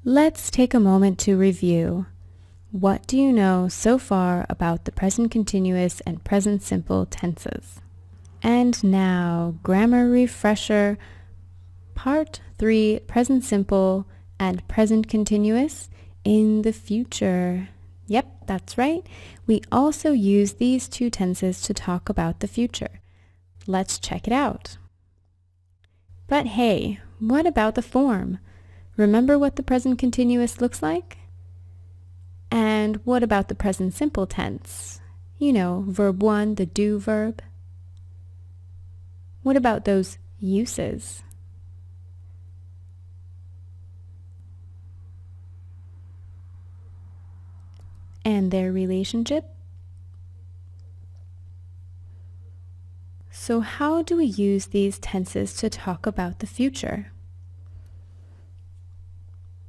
Let's take a moment to review. What do you know so far about the present continuous and present simple tenses? And now, grammar refresher, part 3, present simple and present continuous in the future. Yep, that's right. We also use these two tenses to talk about the future. Let's check it out. But hey, what about the form? Remember what the present continuous looks like? And what about the present simple tense? You know, verb 1, the do verb. What about those uses? And their relationship? So how do we use these tenses to talk about the future?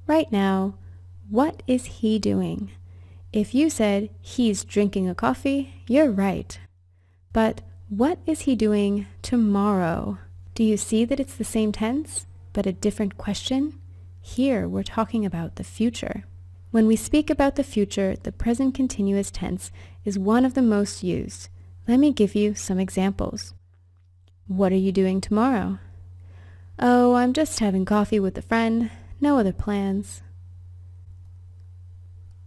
Right now, what is he doing? If you said he's drinking a coffee, you're right. But what is he doing tomorrow? Do you see that it's the same tense, but a different question? Here we're talking about the future. When we speak about the future, the present continuous tense is one of the most used. Let me give you some examples. What are you doing tomorrow? Oh, I'm just having coffee with a friend. No other plans.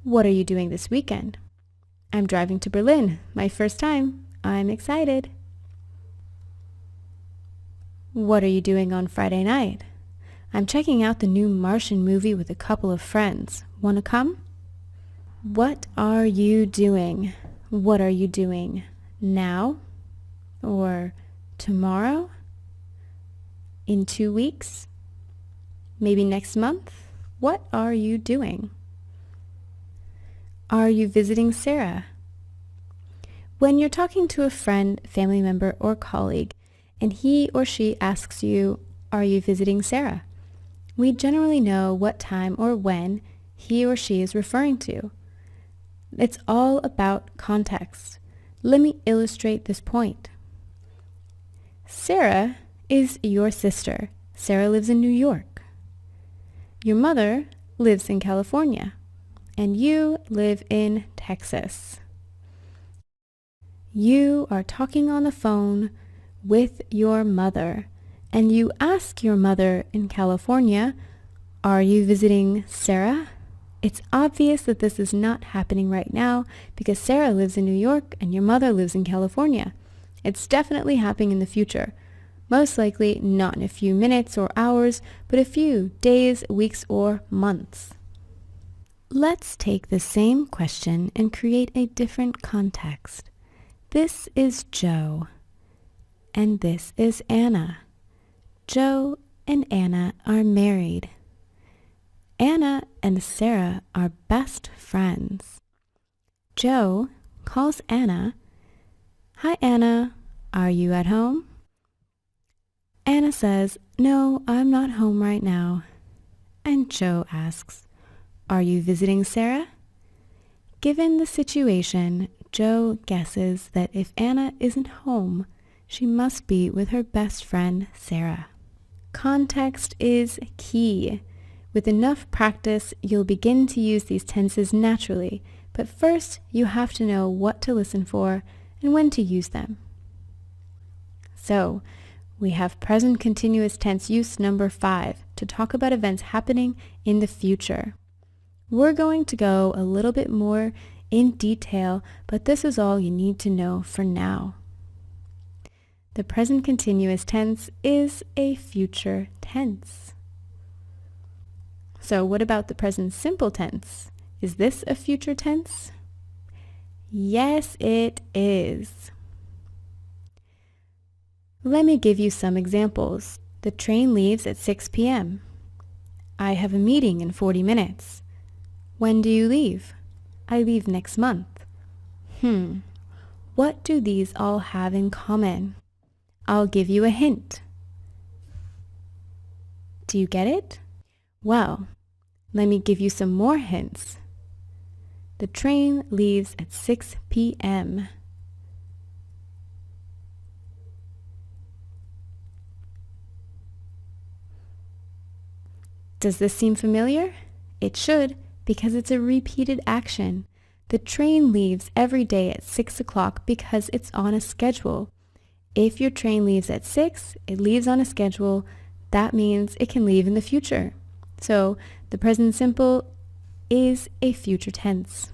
What are you doing this weekend? I'm driving to Berlin, my first time. I'm excited. What are you doing on Friday night? I'm checking out the new Martian movie with a couple of friends. Wanna come? What are you doing? What are you doing now? Or tomorrow? In 2 weeks? Maybe next month? What are you doing? Are you visiting Sarah? When you're talking to a friend, family member, or colleague, and he or she asks you, are you visiting Sarah? We generally know what time or when he or she is referring to. It's all about context. Let me illustrate this point. Sarah is your sister. Sarah lives in New York. Your mother lives in California, and you live in Texas. You are talking on the phone with your mother, and you ask your mother in California, are you visiting Sarah? It's obvious that this is not happening right now because Sarah lives in New York and your mother lives in California. It's definitely happening in the future. Most likely not in a few minutes or hours, but a few days, weeks, or months. Let's take the same question and create a different context. This is Joe, and this is Anna. Joe and Anna are married. Anna and Sarah are best friends. Joe calls Anna, "Hi Anna, are you at home?" Anna says, "No, I'm not home right now." And Joe asks, "Are you visiting Sarah?" Given the situation, Joe guesses that if Anna isn't home, she must be with her best friend, Sarah. Context is key. With enough practice, you'll begin to use these tenses naturally, but first you have to know what to listen for and when to use them. So, we have present continuous tense use number 5 to talk about events happening in the future. We're going to go a little bit more in detail, but this is all you need to know for now. The present continuous tense is a future tense. So what about the present simple tense? Is this a future tense? Yes, it is. Let me give you some examples. The train leaves at 6 p.m. I have a meeting in 40 minutes. When do you leave? I leave next month. What do these all have in common? I'll give you a hint. Do you get it? Well, let me give you some more hints. The train leaves at 6 p.m. Does this seem familiar? It should, because it's a repeated action. The train leaves every day at 6 o'clock because it's on a schedule. If your train leaves at 6, it leaves on a schedule. That means it can leave in the future. So the present simple is a future tense.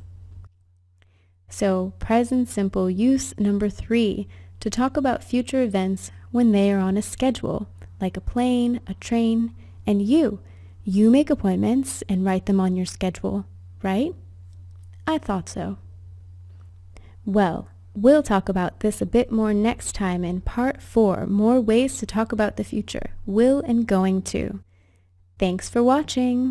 So present simple use number 3, to talk about future events when they are on a schedule, like a plane, a train, and you make appointments and write them on your schedule, right? I thought so. Well, we'll talk about this a bit more next time in part 4, more ways to talk about the future, will and going to. Thanks for watching.